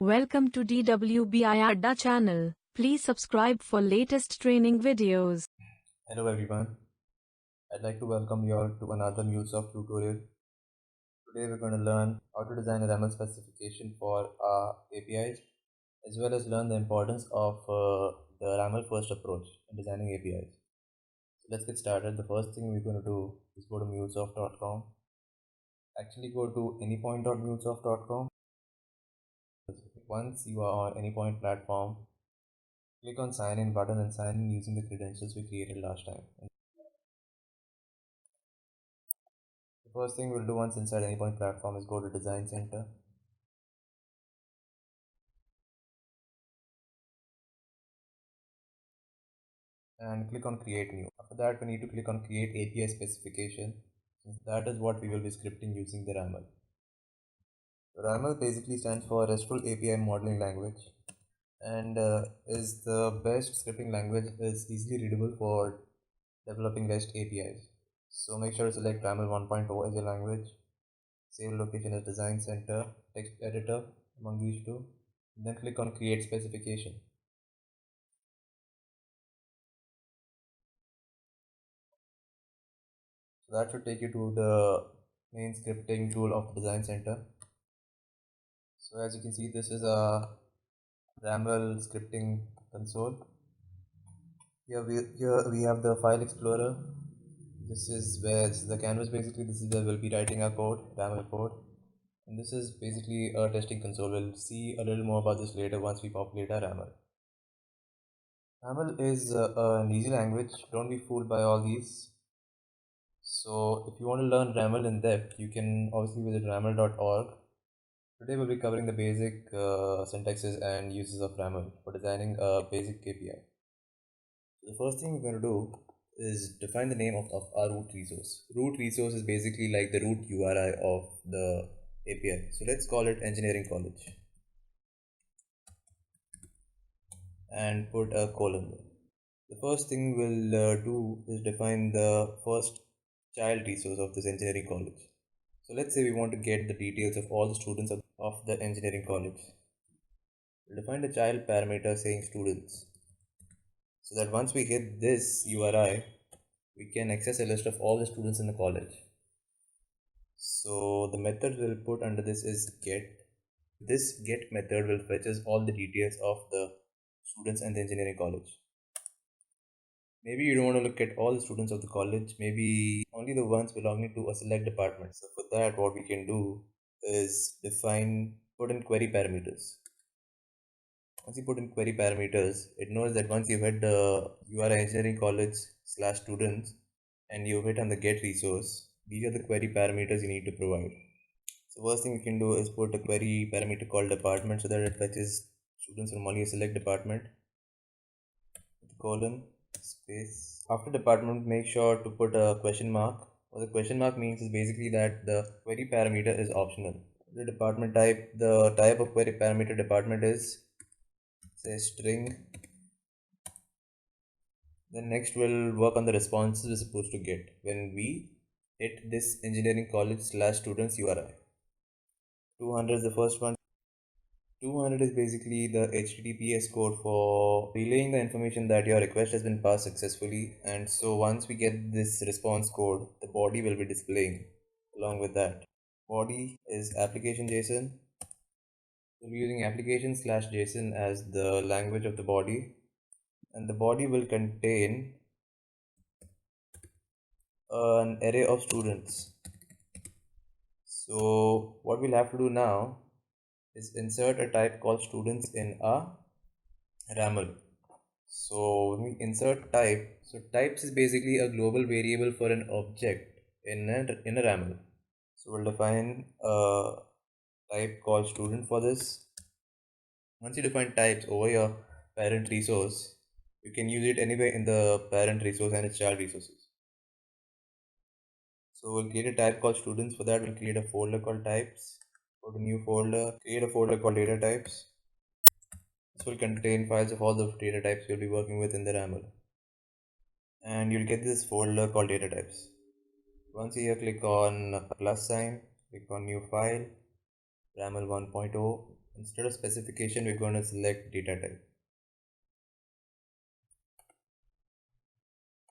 Welcome to DWBI Adda channel. Please subscribe for latest training videos. Hello everyone, I'd like to welcome you all to another MuleSoft tutorial. Today we're going to learn how to design a RAML specification for our APIs, as well as learn the importance of the RAML first approach in designing APIs. So let's get started. The first thing we're going to do is go to MuleSoft.com. Actually go to anypoint.mulesoft.com. Once you are on Anypoint platform, click on sign in button and sign in using the credentials we created last time. The first thing we'll do once inside Anypoint platform is go to Design Center. And click on create new. After that we need to click on create API specification, since that is what we will be scripting using the RAML. RAML basically stands for RESTful API Modeling Language, and is the best scripting language, is easily readable for developing REST APIs. So make sure to select RAML 1.0 as your language, save location as design center, text editor among these two, and then click on create specification. So that should take you to the main scripting tool of Design Center. So as you can see, this is a RAML scripting console. Here we have the file explorer. This is where the canvas, basically this is where we'll be writing our code, RAML code. And this is basically a testing console. We'll see a little more about this later once we populate our RAML. RAML is an easy language. Don't be fooled by all these. So if you want to learn RAML in depth, you can obviously visit raml.org. Today we'll be covering the basic syntaxes and uses of RAML for designing a basic API. So the first thing we're going to do is define the name of our root resource. Root resource is basically like the root URI of the API. So let's call it Engineering College and put a colon there. The first thing we'll do is define the first child resource of this engineering college. So let's say we want to get the details of all the students of the engineering college. We'll define the child parameter saying students, so that once we get this URI, we can access a list of all the students in the college. So the method we'll put under this is get. This get method will fetches all the details of the students in the engineering college. Maybe you don't want to look at all the students of the college, maybe only the ones belonging to a select department. So for that, what we can do is put in query parameters. Once you put in query parameters, it knows that once you hit the URI engineering college / students and you hit on the get resource, these are the query parameters you need to provide. So first thing you can do is put a query parameter called department, so that it fetches students from only a select department. Colon space. After department, make sure to put a question mark. What the question mark means is basically that the query parameter is optional. The department type, the type of query parameter department is, say, string. Then next we'll work on the responses we're supposed to get when we hit this engineering college / students URI. 200 is the first one. 200 is basically the HTTPS code for relaying the information that your request has been passed successfully, and so once we get this response code, the body will be displaying along with that. Body is application JSON. We'll be using application / JSON as the language of the body, and the body will contain an array of students. So what we'll have to do now is insert a type called students in a RAML. So when we insert type, so types is basically a global variable for an object in a RAML. So we'll define a type called student for this. Once you define types over your parent resource, you can use it anywhere in the parent resource and its child resources. So we'll create a type called students. For that, we'll create a folder called types. Go to new folder, create a folder called data types. This will contain files of all the data types you'll be working with in the RAML. And you'll get this folder called data types. Once you here click on plus sign, click on new file, RAML 1.0, Instead of specification, we're going to select data type.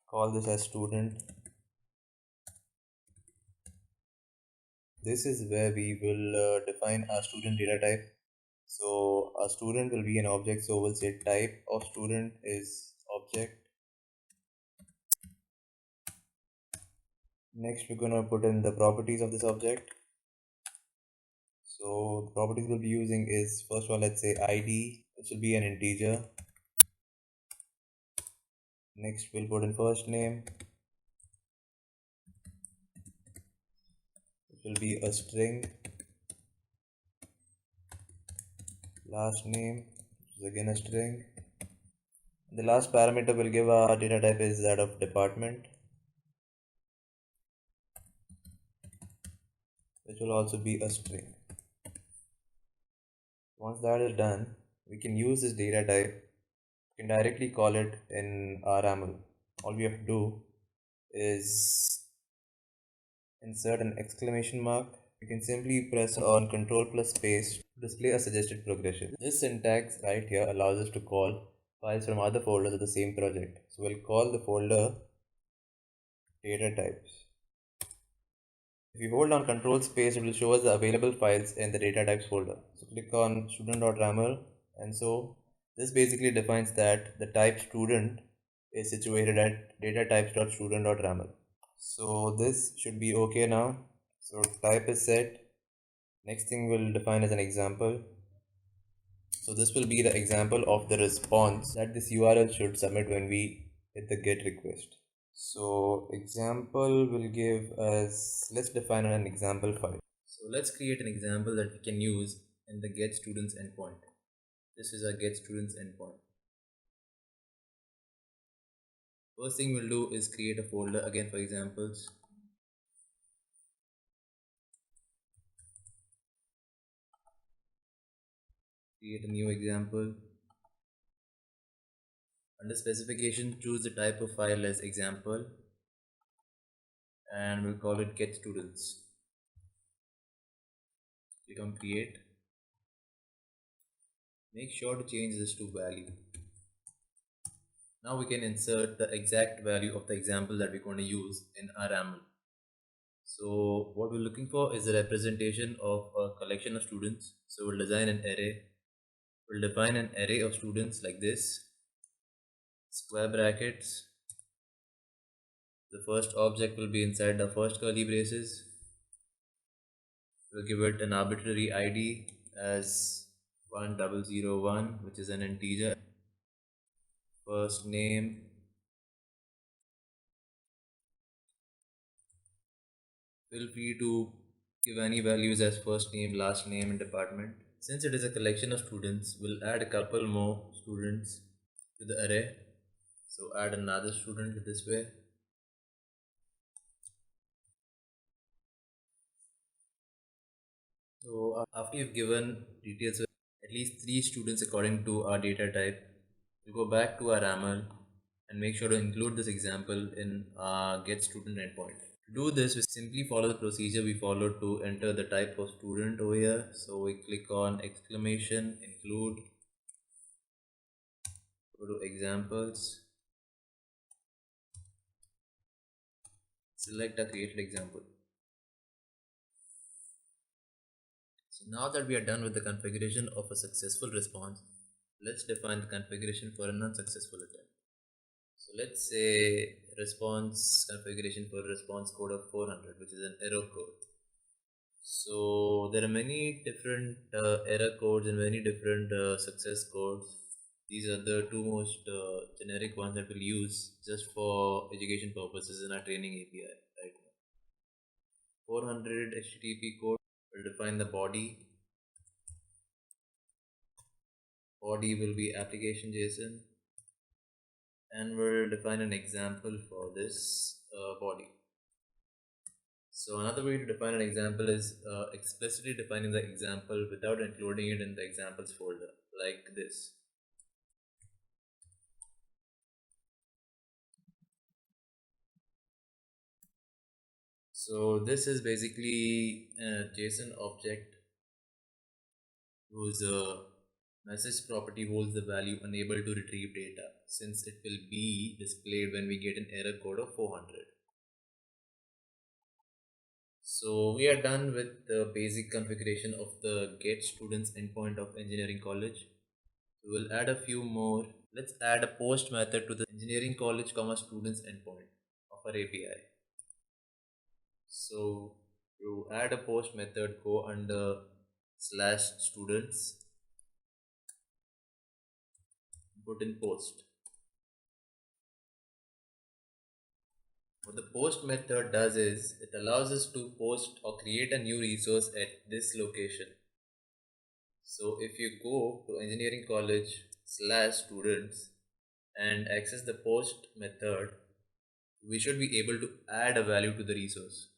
Call this as student. This is where we will define our student data type. So a student will be an object, so we'll say type of student is object. Next, we're gonna put in the properties of this object. So the properties we'll be using is, first of all, let's say ID, which will be an integer. Next, we'll put in first name, which will be a string. Last name, which is again a string. The last parameter we'll give our data type is that of department, which will also be a string. Once that is done, we can use this data type. We can directly call it in our RAML. All we have to do is insert an exclamation mark. You can simply press on Ctrl plus space to display a suggested progression. This syntax right here allows us to call files from other folders of the same project. So we'll call the folder data types. If we hold down Ctrl space, it will show us the available files in the data types folder. So click on student.raml, and so this basically defines that the type student is situated at data types.student.raml. So this should be okay now. So type is set. Next thing we'll define as an example. So this will be the example of the response that this URL should submit when we hit the GET request. So example will give us, let's define an example file. So let's create an example that we can use in the get students endpoint. This is our get students endpoint. First thing we'll do is create a folder again for examples. Create a new example. Under specification, choose the type of file as example, and we'll call it get students. Click on create. Make sure to change this to value. Now we can insert the exact value of the example that we're going to use in our RAML. So what we're looking for is a representation of a collection of students. So we'll design an array. We'll define an array of students like this. Square brackets. The first object will be inside the first curly braces. We'll give it an arbitrary ID as 1001, which is an integer. First name. Feel free to give any values as first name, last name, and department. Since it is a collection of students, we'll add a couple more students to the array. So add another student this way. So after you've given details of at least 3 students according to our data type, we'll go back to our RAML and make sure to include this example in our get student endpoint. To do this, we simply follow the procedure we followed to enter the type of student over here. So we click on exclamation, include, go to examples, select a created example. So now that we are done with the configuration of a successful response, let's define the configuration for an unsuccessful attempt. So let's say response configuration for response code of 400, which is an error code. So there are many different error codes and many different success codes. These are the two most generic ones that we'll use just for education purposes in our training API right now. 400 HTTP code will define the body. Body will be application JSON, and we'll define an example for this body. So another way to define an example is explicitly defining the example without including it in the examples folder, like this. So this is basically a JSON object whose message property holds the value unable to retrieve data, since it will be displayed when we get an error code of 400. So we are done with the basic configuration of the get students endpoint of engineering college. We will add a few more. Let's add a post method to the engineering college comma students endpoint of our API. So to add a post method, go under /students, put in post. What the post method does is it allows us to post or create a new resource at this location. So if you go to engineering college /students and access the post method, we should be able to add a value to the resource.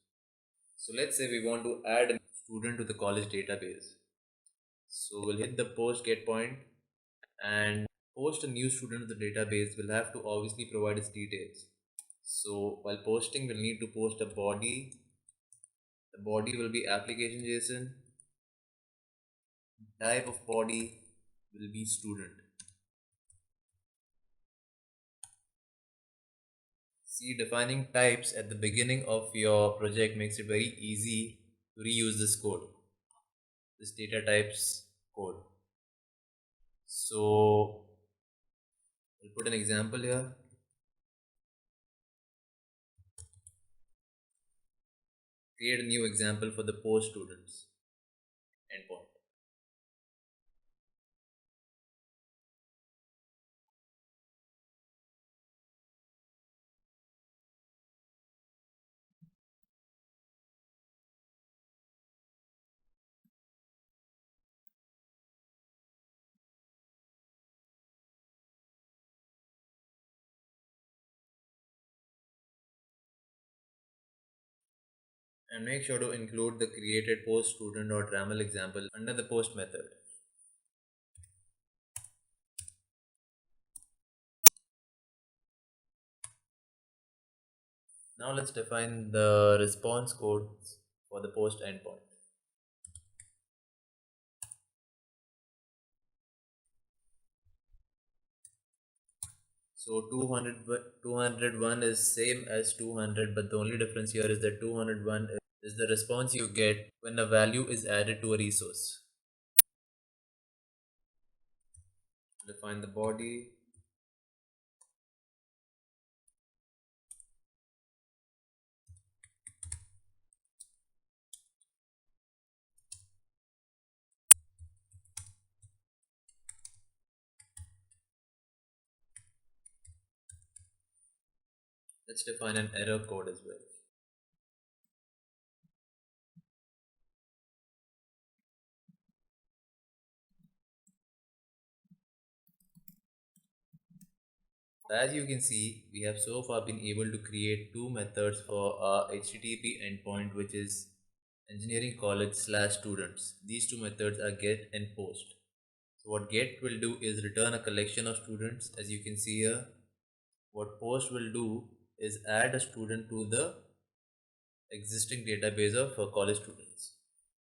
So let's say we want to add a student to the college database. So we'll hit the post get point and post a new student to the database. We'll have to obviously provide its details. So while posting, we'll need to post a body. The body will be application JSON. Type of body will be student. See, defining types at the beginning of your project makes it very easy to reuse this code, this data types code. So we'll put an example here. Create a new example for the post students endpoint. And make sure to include the created post student.raml example under the post method. Now let's define the response codes for the post endpoint. So 201 is same as 200, but the only difference here is that 201 is the response you get when a value is added to a resource. Define the body. Let's define an error code as well. As you can see, we have so far been able to create two methods for our HTTP endpoint, which is engineering college /students. These two methods are get and post. So what get will do is return a collection of students, as you can see here. What post will do is add a student to the existing database of college students.